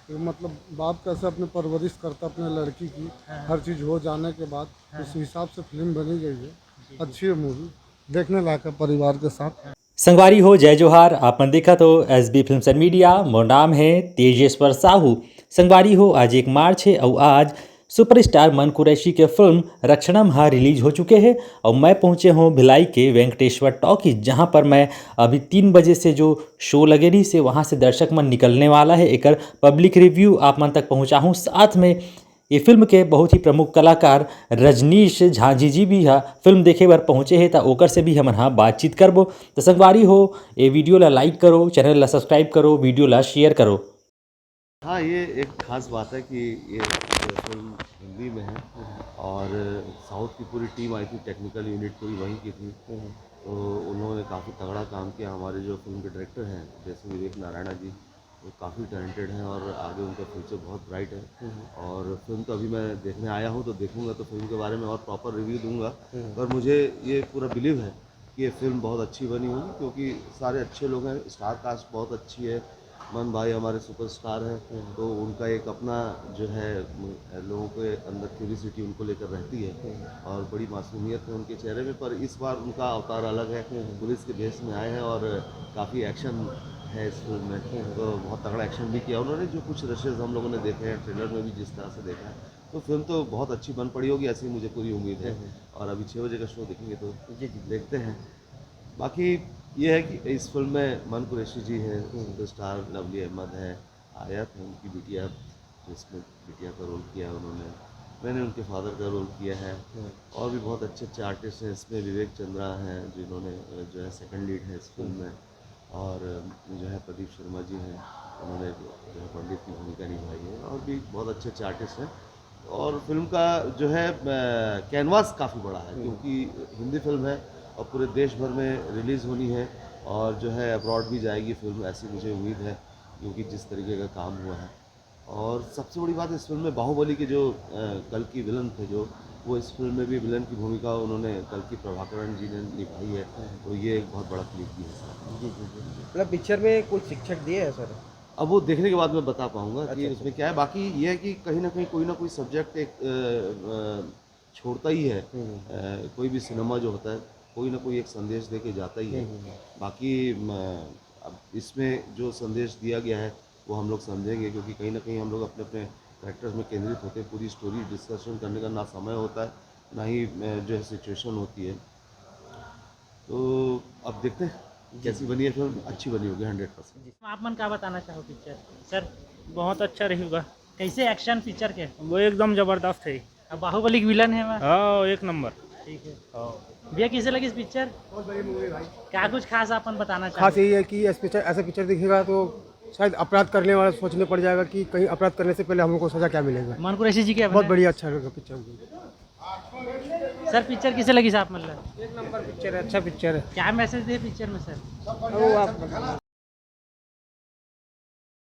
कि मतलब बाप कैसे अपने परवरिश करता अपने लड़की की, हर चीज़ हो जाने के बाद उस हिसाब से फिल्म बनी गई है। अच्छी है मूवी, देखने लायक है परिवार के साथ। संगवारी हो जय जोहार। आपने देखा तो SB फिल्म्स एंड मीडिया। मोर नाम है तेजेश्वर साहू। संगवारी हो आज 1 मार्च है और आज सुपरस्टार मन कुरैशी के फिल्म रक्षणम हा रिलीज हो चुके हैं और मैं पहुंचे हूं भिलाई के वेंकटेश्वर टॉकीज, जहां पर मैं अभी 3 बजे से जो शो लगे रही से वहां से दर्शक मन निकलने वाला है। एक पब्लिक रिव्यू आप मन तक पहुंचा हूं। साथ में ये फिल्म के बहुत ही प्रमुख कलाकार रजनीश झांझी जी भी हा फिल्म देखे बर पहुँचे हैं, तो ओकर से भी हम हाँ बातचीत करबो। तो संगवारी हो ये वीडियो ला लाइक करो, चैनल ला सब्सक्राइब करो, वीडियो ला शेयर करो। हाँ, ये एक ख़ास बात है कि ये फिल्म हिंदी में है और साउथ की पूरी टीम आई थी, टेक्निकल यूनिट पूरी वहीं की थी। तो उन्होंने काफ़ी तगड़ा काम किया। हमारे जो फिल्म के डायरेक्टर हैं जैसे विवेक नारायणा जी, वो काफ़ी टैलेंटेड हैं और आगे उनका फ्यूचर बहुत ब्राइट है। और फिल्म तो अभी मैं देखने आया हूँ, तो देखूँगा तो फिल्म के बारे में और प्रॉपर रिव्यू दूँगा। पर मुझे ये पूरा बिलीव है कि ये फिल्म बहुत अच्छी बनी होगी, क्योंकि सारे अच्छे लोग हैं, स्टार कास्ट बहुत अच्छी है। मन भाई हमारे सुपरस्टार हैं, तो उनका एक अपना जो है लोगों के अंदर क्यूरियोसिटी उनको लेकर रहती है और बड़ी मासूमियत है उनके चेहरे में। पर इस बार उनका अवतार अलग है, पुलिस के भेष में आए हैं और काफ़ी एक्शन है इस फिल्म में। तो बहुत तगड़ा एक्शन भी किया उन्होंने। जो कुछ रशेज हम लोगों ने देखे हैं ट्रेलर में भी जिस तरह से देखा है, तो फिल्म तो बहुत अच्छी बन पड़ी होगी, ऐसी मुझे पूरी उम्मीद है। और अभी 6 बजे का शो देखेंगे तो देखते हैं। बाकी ये है कि इस फिल्म में मन कुरैशी जी हैं, सुपरस्टार लवली अहमद है, आयत है उनकी बिटिया, जिसमें बिटिया का रोल किया है उन्होंने। मैंने उनके फादर का रोल किया है और भी बहुत अच्छे अच्छे आर्टिस्ट हैं इसमें। विवेक चंद्रा हैं जिन्होंने जो है सेकंड लीड है इस फिल्म में, और जो है प्रदीप शर्मा जी हैं, उन्होंने जो है पंडित की भूमिका निभाई है। और भी बहुत अच्छे अच्छे आर्टिस्ट हैं। और फिल्म का जो है कैनवास काफ़ी बड़ा है, क्योंकि हिंदी फिल्म है और पूरे देश भर में रिलीज़ होनी है और जो है अब्रॉड भी जाएगी फिल्म, ऐसी मुझे उम्मीद है, क्योंकि जिस तरीके का काम हुआ है। और सबसे बड़ी बात इस फिल्म में बाहुबली के जो कल की विलन थे, जो वो इस फिल्म में भी विलन की भूमिका उन्होंने कल की प्रभाकरण जी ने निभाई है। तो ये एक बहुत बड़ा क्लिक भी है सर। जी। मतलब पिक्चर में कुछ शिक्षक दिए हैं सर? अब वो देखने के बाद मैं बता पाऊँगा कि अच्छा। उसमें क्या है। बाकी ये है कि कहीं ना कहीं कोई सब्जेक्ट एक छोड़ता ही है। कोई भी सिनेमा जो होता है कोई ना कोई एक संदेश दे के जाता ही है। बाकी अब इसमें जो संदेश दिया गया है वो हम लोग समझेंगे, क्योंकि कहीं ना कहीं हम लोग अपने अपने कैरेक्टर्स में केंद्रित होते हैं। पूरी स्टोरी डिस्कशन करने का ना समय होता है, ना ही जो है सिचुएशन होती है। तो अब देखते हैं कैसी बनी है फिल्म। अच्छी बनी होगी 100%। आप मन का बताना चाहो पिक्चर सर? बहुत अच्छा रहेगा। कैसे एक्शन पिक्चर के? वो एकदम जबरदस्त है। अब बाहुबली की विलन है मैं। हाँ, एक नंबर। ठीक है। भैया कैसे लगी इस पिक्चर? बहुत बड़ी मूवी भाई। क्या कुछ खास अपन बताना खास चाहो? यही है कि ऐसा पिक्चर दिखेगा तो शायद अपराध करने वाला सोचने पड़ जाएगा कि कहीं अपराध करने से पहले हम लोग को सजा क्या मिलेगा। मन कुरैशी जी के बहुत बढ़िया अच्छा लगा पिक्चर। सर पिक्चर कैसे लगी साहब? मतलब एक नंबर पिक्चर है, अच्छा पिक्चर है। क्या मैसेज दे पिक्चर में सर? वो आप